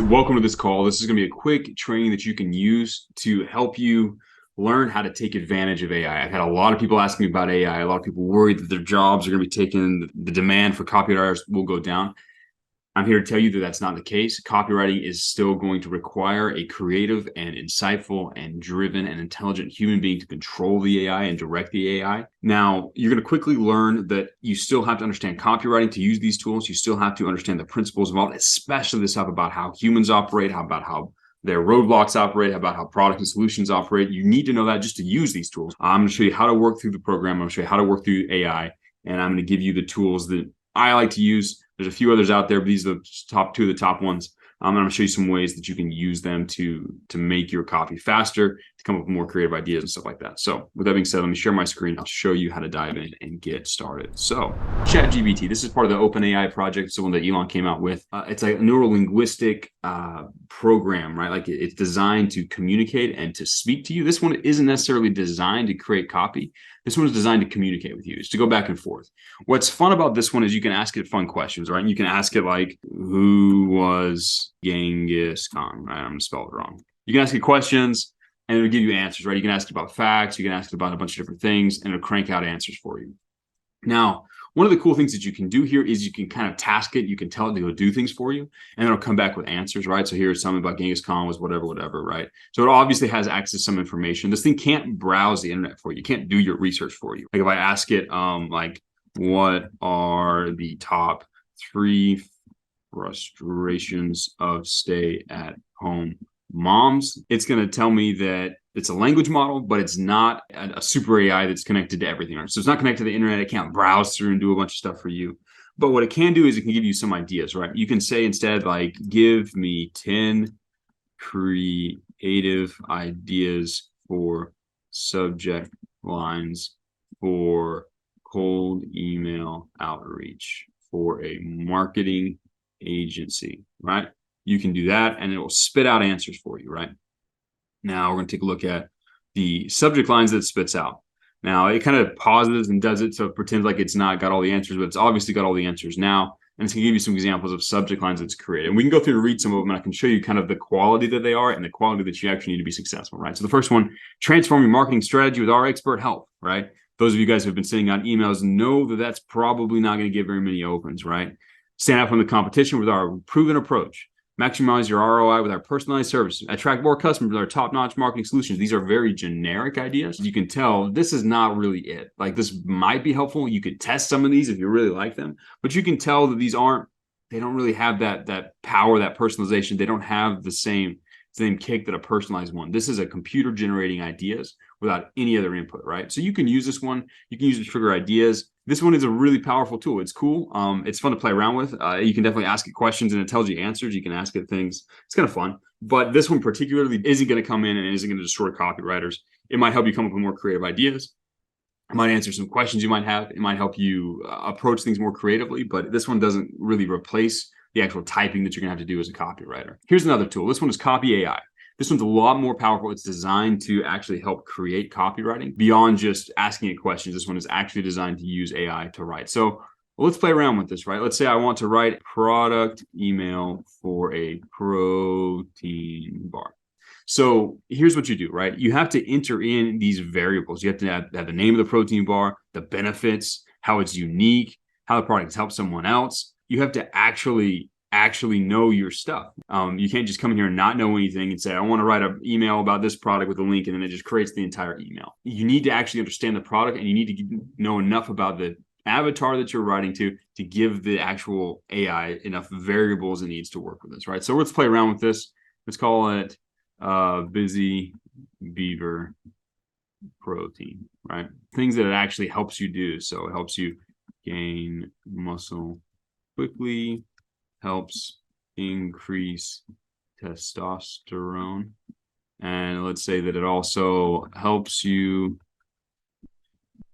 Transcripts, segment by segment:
Welcome to this call. This is going to be a quick training that you can use to help you learn how to take advantage of AI. I've had a lot of people asking me about AI. A lot of people worried that their jobs are going to be taken, the demand for copywriters will go down. I'm here to tell you that that's not the case. Copywriting is still going to require a creative and insightful and driven and intelligent human being to control the AI and direct the AI. Now, you're going to quickly learn that you still have to understand copywriting to use these tools. You still have to understand the principles involved, especially this stuff about how humans operate, how their roadblocks operate, about how products and solutions operate. You need to know that just to use these tools. I'm going to show you how to work through the program. I'm going to show you how to work through AI, and I'm going to give you the tools that I like to use. There's a few others out there, but these are the top two of the top ones. And I'm going to show you some ways that you can use them to make your copy faster, to come up with more creative ideas and stuff like that. So with that being said, let me share my screen. I'll show you how to dive in and get started. So ChatGPT, this is part of the OpenAI project. It's the one that Elon came out with. It's a neuro-linguistic program, right? Like it's designed to communicate and to speak to you. This one isn't necessarily designed to create copy. This one is designed to communicate with you. It's to go back and forth. What's fun about this one is you can ask it fun questions, right? And you can ask it like, who was Genghis Khan? Right? I'm going to spell it wrong. You can ask it questions and it'll give you answers, right? You can ask it about facts. You can ask it about a bunch of different things and it'll crank out answers for you. Now, one of the cool things that you can do here is you can kind of task it. You can tell it to go do things for you, and it'll come back with answers, right? So here's something about Genghis Khan was whatever, right? So it obviously has access to some information. This thing can't browse the internet for you. It can't do your research for you. Like if I ask it, like, what are the top 3 frustrations of stay-at-home moms? It's going to tell me that it's a language model, but it's not a super AI that's connected to everything. Right? So it's not connected to the internet. It can't browse through and do a bunch of stuff for you. But what it can do is it can give you some ideas, right? You can say instead, like, give me 10 creative ideas for subject lines for cold email outreach for a marketing agency, right? You can do that and it will spit out answers for you, right? Now we're going to take a look at the subject lines that it spits out. Now it kind of pauses and does it, so it pretends like it's not got all the answers, but it's obviously got all the answers now. And it's going to give you some examples of subject lines that's created. And we can go through and read some of them, and I can show you kind of the quality that they are and the quality that you actually need to be successful, right? So the first one, transform your marketing strategy with our expert help, right? Those of you guys who have been sending out emails know that that's probably not going to get very many opens, right? Stand out from the competition with our proven approach. Maximize your ROI with our personalized services. Attract more customers with our top-notch marketing solutions. These are very generic ideas. You can tell this is not really it. Like this might be helpful. You could test some of these if you really like them, but you can tell that these they don't really have that power, that personalization. They don't have the same kick that a personalized one. This is a computer generating ideas without any other input, right? So you can use this one. You can use it to trigger ideas. This one is a really powerful tool. It's cool. It's fun to play around with. You can definitely ask it questions and it tells you answers. You can ask it things. It's kind of fun. But this one particularly isn't going to come in and isn't going to destroy copywriters. It might help you come up with more creative ideas. It might answer some questions you might have. It might help you approach things more creatively. But this one doesn't really replace the actual typing that you're going to have to do as a copywriter. Here's another tool. This one is Copy AI. This one's a lot more powerful. It's designed to actually help create copywriting beyond just asking it questions. This one is actually designed to use AI to write. So let's play around with this, right? Let's say I want to write product email for a protein bar. So here's what you do, right? You have to enter in these variables. You have to have the name of the protein bar, the benefits, how it's unique, how the product has helped someone else. You have to actually know your stuff. You can't just come in here and not know anything and say, I want to write an email about this product with a link, and then it just creates the entire email. You need to actually understand the product, and you need to know enough about the avatar that you're writing to give the actual AI enough variables it needs to work with this, right? So let's play around with this. Let's call it busy beaver protein, right? Things that it actually helps you do. So it helps you gain muscle quickly, helps increase testosterone, and let's say that it also helps you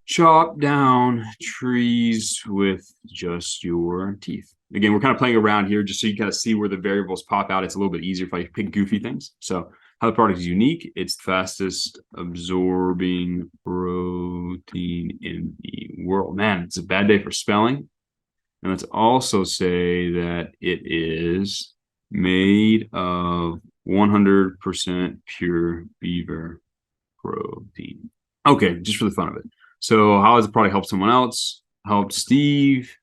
chop down trees with just your teeth. Again, we're kind of playing around here just so you kind of see where the variables pop out. It's a little bit easier if I pick goofy things. So how the product is unique. It's the fastest absorbing protein in the world. Man, it's a bad day for spelling. And let's also say that it is made of 100% pure beaver protein. Okay, just for the fun of it. So how does the product help someone else? Help Steve,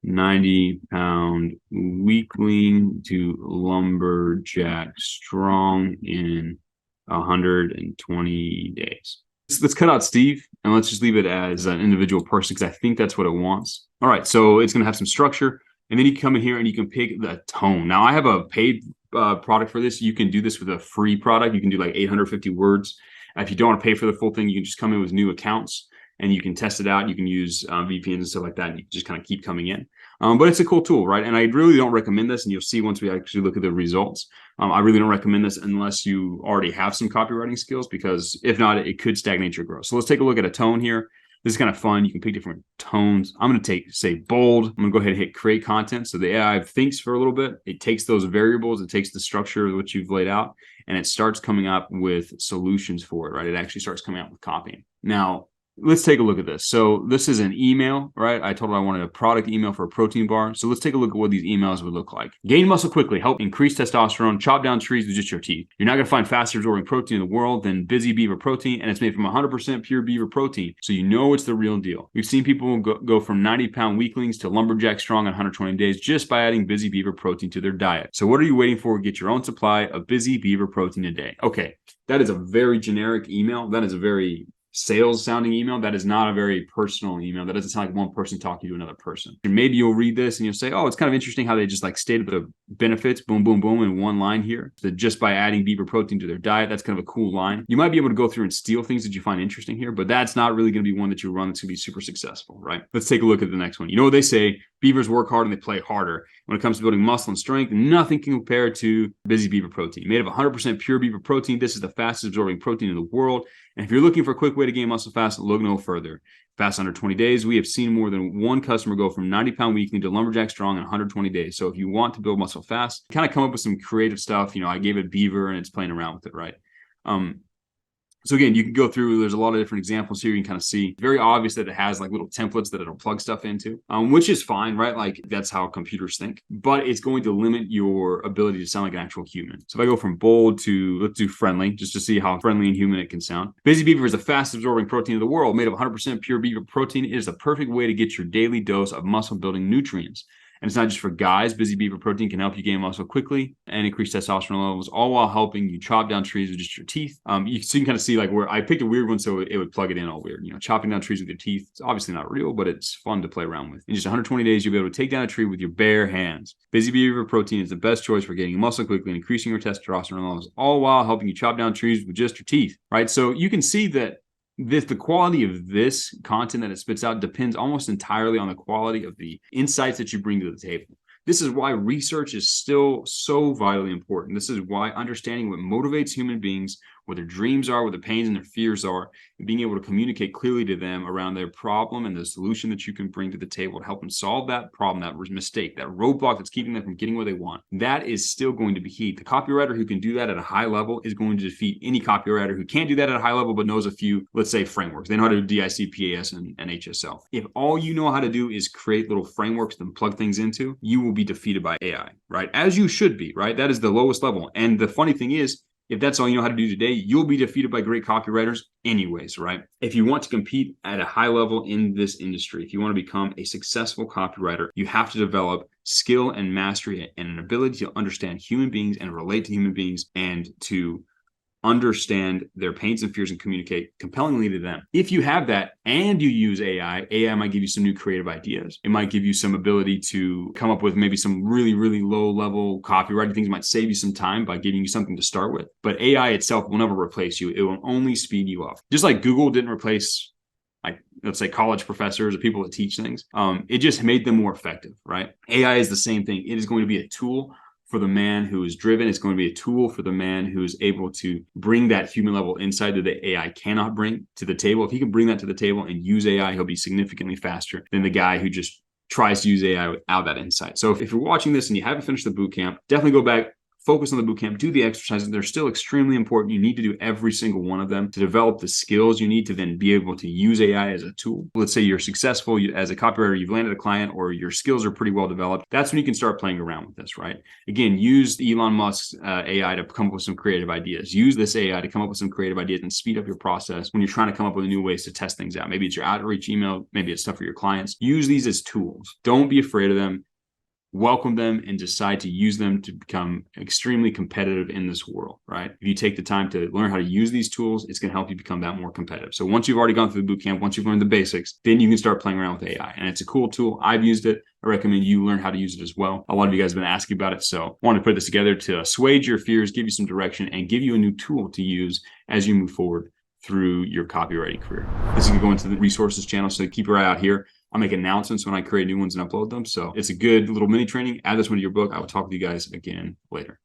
90-pound weakling, to lumberjack strong in 120 days. Let's cut out Steve and let's just leave it as an individual person because I think that's what it wants. All right, so it's going to have some structure. And then you come in here and you can pick the tone. Now, I have a paid product for this. You can do this with a free product. You can do like 850 words. If you don't want to pay for the full thing, you can just come in with new accounts and you can test it out. You can use VPNs and stuff like that. And you can just kind of keep coming in. But it's a cool tool, right? And I really don't recommend this. And you'll see once we actually look at the results. I really don't recommend this unless you already have some copywriting skills, because if not, it could stagnate your growth. So let's take a look at a tone here. This is kind of fun. You can pick different tones. I'm going to say bold. I'm going to go ahead and hit create content. So the AI thinks for a little bit. It takes those variables. It takes the structure of what you've laid out, and it starts coming up with solutions for it, right? It actually starts coming out with copying. Now, let's take a look at this. So this is an email, right? I told her I wanted a product email for a protein bar. So let's take a look at what these emails would look like. Gain muscle quickly, help increase testosterone, chop down trees with just your teeth. You're not going to find faster absorbing protein in the world than Busy Beaver protein, and it's made from 100% pure beaver protein. So you know it's the real deal. We've seen people go from 90-pound weaklings to lumberjack strong in 120 days just by adding Busy Beaver protein to their diet. So what are you waiting for? Get your own supply of Busy Beaver protein a day. Okay, that is a very generic email. That is a very sales sounding email. That is not a very personal email. That doesn't sound like one person talking to another person. And maybe you'll read this and you'll say, oh, it's kind of interesting how they just like stated the benefits, boom, boom, boom, in one line here. That just by adding beaver protein to their diet, that's kind of a cool line. You might be able to go through and steal things that you find interesting here, but that's not really going to be one that you run that's going to be super successful, right? Let's take a look at the next one. You know what they say? Beavers work hard and they play harder. When it comes to building muscle and strength, nothing can compare to Busy Beaver protein. Made of 100% pure beaver protein, this is the fastest absorbing protein in the world. And if you're looking for a quick way to gain muscle fast, look no further. Fast under 20 days, we have seen more than one customer go from 90-pound weakling to lumberjack strong in 120 days. So if you want to build muscle fast, kind of come up with some creative stuff. You know, I gave it beaver and it's playing around with it, right? So again, you can go through, there's a lot of different examples here. You can kind of see, it's very obvious that it has like little templates that it'll plug stuff into, which is fine, right? Like that's how computers think, but it's going to limit your ability to sound like an actual human. So if I go from bold to, let's do friendly, just to see how friendly and human it can sound. Busy Beaver is the fastest absorbing protein in the world, made of 100% pure beaver protein. It is the perfect way to get your daily dose of muscle building nutrients. And it's not just for guys. Busy Beaver protein can help you gain muscle quickly and increase testosterone levels, all while helping you chop down trees with just your teeth. You can kind of see like where I picked a weird one, so it would plug it in all weird. You know, chopping down trees with your teeth. It's obviously not real, but it's fun to play around with. In just 120 days, you'll be able to take down a tree with your bare hands. Busy Beaver protein is the best choice for getting muscle quickly and increasing your testosterone levels, all while helping you chop down trees with just your teeth, right? So you can see that the quality of this content that it spits out depends almost entirely on the quality of the insights that you bring to the table. This is why research is still so vitally important. This is why understanding what motivates human beings, what their dreams are, what their pains and their fears are, and being able to communicate clearly to them around their problem and the solution that you can bring to the table to help them solve that problem, that mistake, that roadblock that's keeping them from getting what they want. That is still going to be key. The copywriter who can do that at a high level is going to defeat any copywriter who can't do that at a high level but knows a few, let's say, frameworks. They know how to do DIC, PAS, and HSL. If all you know how to do is create little frameworks and plug things into, you will be defeated by AI, right? As you should be, right? That is the lowest level. And the funny thing is, if that's all you know how to do today, you'll be defeated by great copywriters anyways, right? If you want to compete at a high level in this industry, if you want to become a successful copywriter, you have to develop skill and mastery and an ability to understand human beings and relate to human beings and to understand their pains and fears and communicate compellingly to them. If you have that and you use AI might give you some new creative ideas. It might give you some ability to come up with maybe some really, really low level copywriting things. It might save you some time by giving you something to start with. But AI itself will never replace you. It will only speed you up. Just like Google didn't replace, like, let's say, college professors or people that teach things. It just made them more effective, right? AI is the same thing. It is going to be a tool for the man who is driven. It's going to be a tool for the man who is able to bring that human level insight that the AI cannot bring to the table. If he can bring that to the table and use AI, he'll be significantly faster than the guy who just tries to use AI without that insight. So if you're watching this and you haven't finished the boot camp, definitely go back, focus on the bootcamp, do the exercises. They're still extremely important. You need to do every single one of them to develop the skills you need to then be able to use AI as a tool. Let's say you're successful as a copywriter, you've landed a client, or your skills are pretty well developed. That's when you can start playing around with this, right? Again, use Elon Musk's AI to come up with some creative ideas. Use this AI to come up with some creative ideas and speed up your process when you're trying to come up with new ways to test things out. Maybe it's your outreach email, maybe it's stuff for your clients. Use these as tools. Don't be afraid of them. Welcome them and decide to use them to become extremely competitive in this world, right? If you take the time to learn how to use these tools, it's going to help you become that more competitive. So once you've already gone through the bootcamp, once you've learned the basics, then you can start playing around with AI. And it's a cool tool. I've used it. I recommend you learn how to use it as well. A lot of you guys have been asking about it. So I wanted to put this together to assuage your fears, give you some direction, and give you a new tool to use as you move forward through your copywriting career. This is going to go into the resources channel, so keep your eye out here. I'll make announcements when I create new ones and upload them. So it's a good little mini training. Add this one to your book. I will talk with you guys again later.